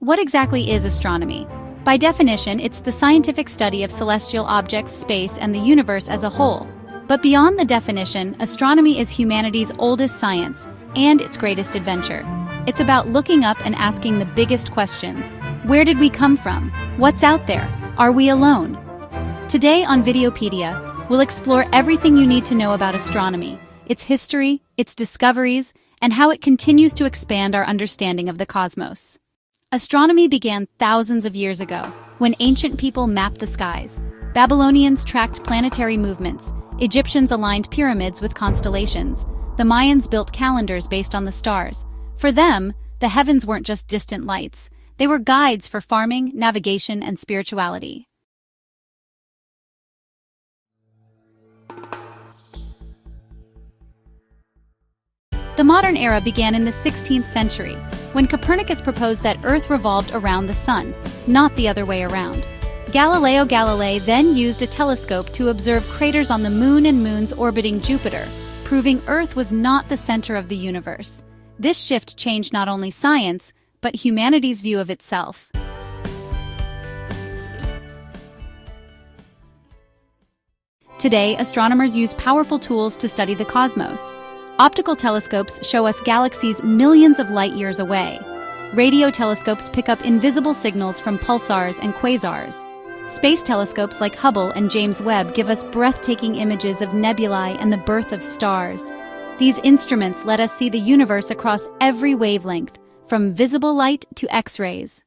What exactly is astronomy? By definition, it's the scientific study of celestial objects, space, and the universe as a whole. But beyond the definition, astronomy is humanity's oldest science and its greatest adventure. It's about looking up and asking the biggest questions. Where did we come from? What's out there? Are we alone? Today on Videopedia, we'll explore everything you need to know about astronomy, its history, its discoveries, and how it continues to expand our understanding of the cosmos. Astronomy began thousands of years ago, when ancient people mapped the skies. Babylonians tracked planetary movements, Egyptians aligned pyramids with constellations, the Mayans built calendars based on the stars. For them, the heavens weren't just distant lights, they were guides for farming, navigation, and spirituality. The modern era began in the 16th century, when Copernicus proposed that Earth revolved around the Sun, not the other way around. Galileo Galilei then used a telescope to observe craters on the Moon and moons orbiting Jupiter, proving Earth was not the center of the universe. This shift changed not only science, but humanity's view of itself. Today, astronomers use powerful tools to study the cosmos. Optical telescopes show us galaxies millions of light-years away. Radio telescopes pick up invisible signals from pulsars and quasars. Space telescopes like Hubble and James Webb give us breathtaking images of nebulae and the birth of stars. These instruments let us see the universe across every wavelength, from visible light to X-rays.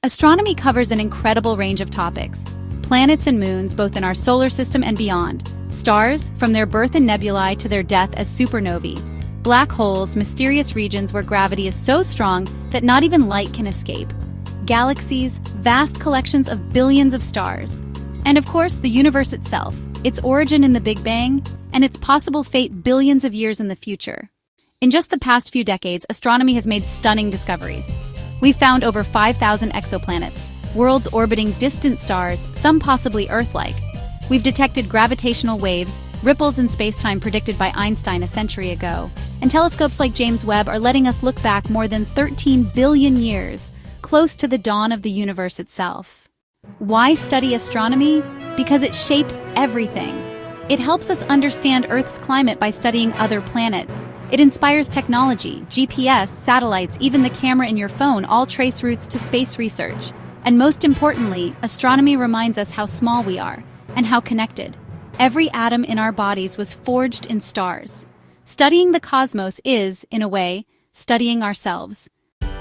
Astronomy covers an incredible range of topics. Planets and moons, both in our solar system and beyond. Stars, from their birth in nebulae to their death as supernovae. Black holes, mysterious regions where gravity is so strong that not even light can escape. Galaxies, vast collections of billions of stars. And of course, the universe itself, its origin in the Big Bang, and its possible fate billions of years in the future. In just the past few decades, astronomy has made stunning discoveries. We've found over 5,000 exoplanets, worlds orbiting distant stars, some possibly Earth-like. We've detected gravitational waves, ripples in space-time predicted by Einstein a century ago. And telescopes like James Webb are letting us look back more than 13 billion years, close to the dawn of the universe itself. Why study astronomy? Because it shapes everything. It helps us understand Earth's climate by studying other planets. It inspires technology, GPS, satellites, even the camera in your phone all trace routes to space research. And most importantly, astronomy reminds us how small we are and how connected. Every atom in our bodies was forged in stars. Studying the cosmos is, in a way, studying ourselves.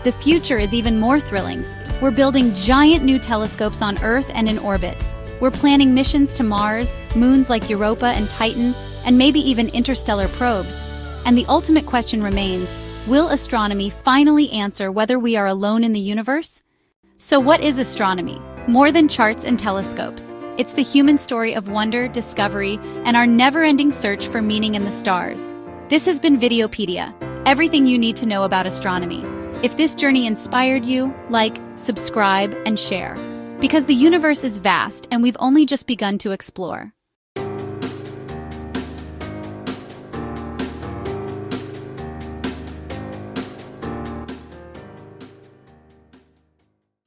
The future is even more thrilling. We're building giant new telescopes on Earth and in orbit. We're planning missions to Mars, moons like Europa and Titan, and maybe even interstellar probes. And the ultimate question remains, will astronomy finally answer whether we are alone in the universe? So what is astronomy? More than charts and telescopes. It's the human story of wonder, discovery, and our never-ending search for meaning in the stars. This has been Videopedia, everything you need to know about astronomy. If this journey inspired you, like, subscribe, and share. Because the universe is vast and we've only just begun to explore.